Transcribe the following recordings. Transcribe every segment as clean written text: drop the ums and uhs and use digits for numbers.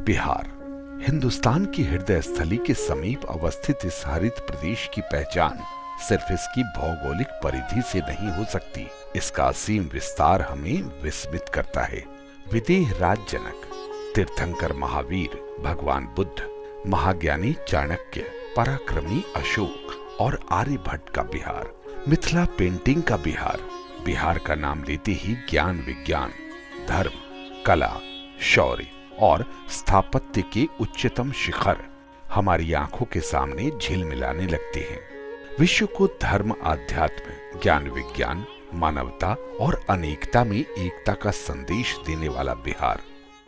बिहार हिंदुस्तान की हृदय स्थली के समीप अवस्थित इस हरित प्रदेश की पहचान सिर्फ इसकी भौगोलिक परिधि से नहीं हो सकती। इसका असीम विस्तार हमें विस्मित करता है। विदेह राज जनक, तीर्थंकर महावीर भगवान बुद्ध, महाज्ञानी चाणक्य, पराक्रमी अशोक और आर्यभट्ट का बिहार, मिथिला पेंटिंग का बिहार। बिहार का नाम लेते ही ज्ञान विज्ञान, धर्म, कला, शौर्य और स्थापत्य के उच्चतम शिखर हमारी आंखों के सामने झिलमिलाने लगते हैं। विश्व को धर्म, आध्यात्म, ज्ञान विज्ञान, मानवता और अनेकता में एकता का संदेश देने वाला बिहार।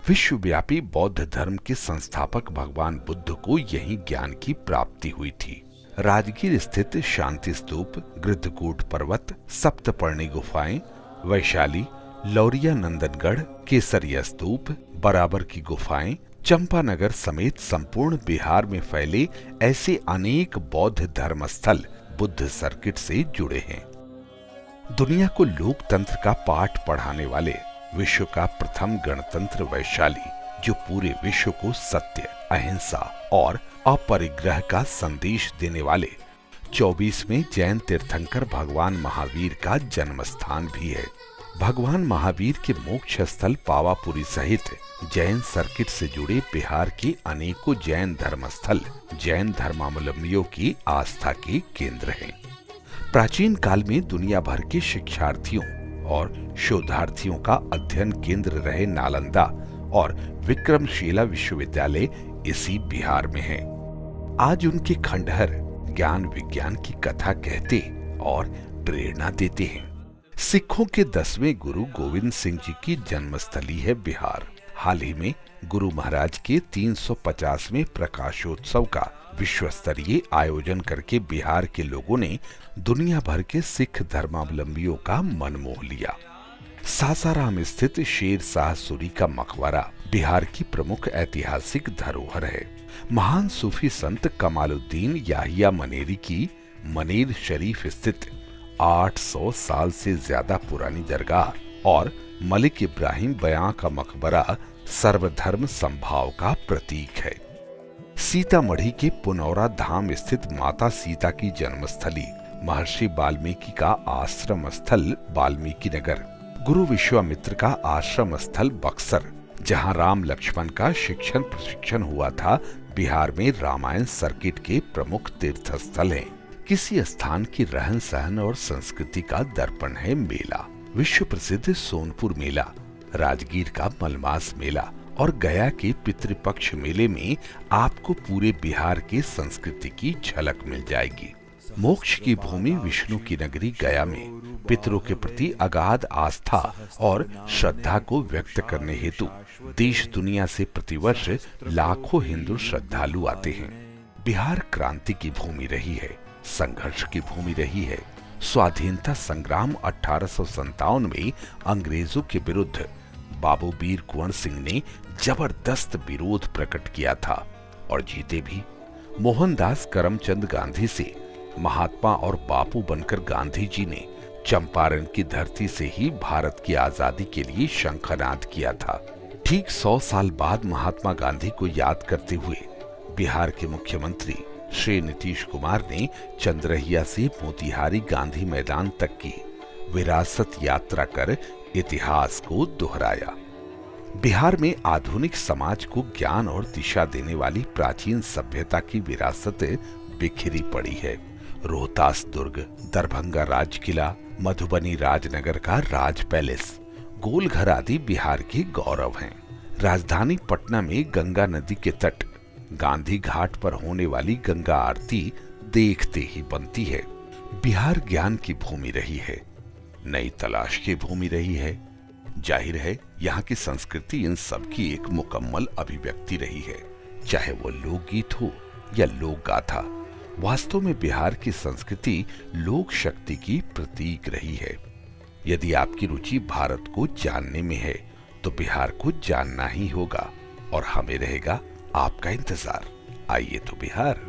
विश्वव्यापी बौद्ध धर्म के संस्थापक भगवान बुद्ध को यही ज्ञान की प्राप्ति हुई थी। राजगीर स्थित शांति स्तूप, गृद्धकूट पर्वत, सप्तपर्णी गुफाएं, वैशाली, लौरिया नंदनगढ़, केसरिया स्तूप, बराबर की गुफाएं, चंपानगर समेत संपूर्ण बिहार में फैले ऐसे अनेक बौद्ध धर्मस्थल बुद्ध सर्किट से जुड़े हैं। दुनिया को लोकतंत्र का पाठ पढ़ाने वाले विश्व का प्रथम गणतंत्र वैशाली, जो पूरे विश्व को सत्य, अहिंसा और अपरिग्रह का संदेश देने वाले 24वें जैन तीर्थंकर भगवान महावीर का जन्म स्थान भी है। भगवान महावीर के मोक्ष स्थल पावापुरी सहित जैन सर्किट से जुड़े बिहार के अनेकों जैन धर्मस्थल जैन धर्मावलंबियों की आस्था के केंद्र हैं। प्राचीन काल में दुनिया भर के शिक्षार्थियों और शोधार्थियों का अध्ययन केंद्र रहे नालंदा और विक्रमशिला विश्वविद्यालय इसी बिहार में है। आज उनके खंडहर ज्ञान विज्ञान की कथा कहते और प्रेरणा देते हैं। सिखों के 10वें गुरु गोविंद सिंह जी की जन्मस्थली है बिहार। हाल ही में गुरु महाराज के 350वें प्रकाशोत्सव का विश्व स्तरीय आयोजन करके बिहार के लोगों ने दुनिया भर के सिख धर्मावलंबियों का मन मोह लिया। सासाराम स्थित शेर शाह सूरी का मकबरा बिहार की प्रमुख ऐतिहासिक धरोहर है। महान सूफी संत कमालुद्दीन याहिया मनेरी की मनेर शरीफ स्थित 800 साल से ज्यादा पुरानी दरगाह और मलिक इब्राहिम बयां का मकबरा सर्वधर्म संभाव का प्रतीक है। सीतामढ़ी के पुनौरा धाम स्थित माता सीता की जन्मस्थली, महर्षि वाल्मीकि का आश्रम स्थल वाल्मीकि नगर, गुरु विश्वामित्र का आश्रम स्थल बक्सर, जहां राम लक्ष्मण का शिक्षण प्रशिक्षण हुआ था, बिहार में रामायण सर्किट के प्रमुख तीर्थ स्थल हैं। किसी स्थान की रहन सहन और संस्कृति का दर्पण है मेला। विश्व प्रसिद्ध सोनपुर मेला, राजगीर का मलमास मेला और गया के पितृपक्ष मेले में आपको पूरे बिहार के संस्कृति की झलक मिल जाएगी। मोक्ष की भूमि विष्णु की नगरी गया में पितरों के प्रति अगाध आस्था और श्रद्धा को व्यक्त करने हेतु देश दुनिया से प्रतिवर्ष लाखों हिंदू श्रद्धालु आते हैं। बिहार क्रांति की भूमि रही है, संघर्ष की भूमि रही है। स्वाधीनता संग्राम 1857 में अंग्रेजों के विरुद्ध बाबू वीर कुंवर सिंह ने जबरदस्त विरोध प्रकट किया था और जीते भी। मोहनदास करमचंद गांधी से महात्मा और बापू बनकर गांधी जी ने चंपारण की धरती से ही भारत की आजादी के लिए शंखनाद किया था। ठीक 100 साल बाद महात्मा गांधी को याद करते हुए बिहार के मुख्यमंत्री श्री नीतीश कुमार ने चंद्रहिया से मोतिहारी गांधी मैदान तक की विरासत यात्रा कर इतिहास को दोहराया। बिहार में आधुनिक समाज को ज्ञान और दिशा देने वाली प्राचीन सभ्यता की विरासत बिखरी पड़ी है। रोहतास दुर्ग, दरभंगा राज किला, मधुबनी राजनगर का राज पैलेस, गोलघर आदि बिहार के गौरव हैं। राजधानी पटना में गंगा नदी के तट, गांधी घाट पर होने वाली गंगा आरती देखते ही बनती है। बिहार ज्ञान की भूमि रही है, नई तलाश की भूमि रही है। जाहिर है यहाँ की संस्कृति इन सब की एक मुकम्मल अभिव्यक्ति रही है, चाहे वो लोकगीत हो या लोक गाथा। वास्तव में बिहार की संस्कृति लोक शक्ति की प्रतीक रही है। यदि आपकी रुचि भारत को जानने में है तो बिहार को जानना ही होगा और हमें रहेगा आपका इंतजार। आइए तो बिहार।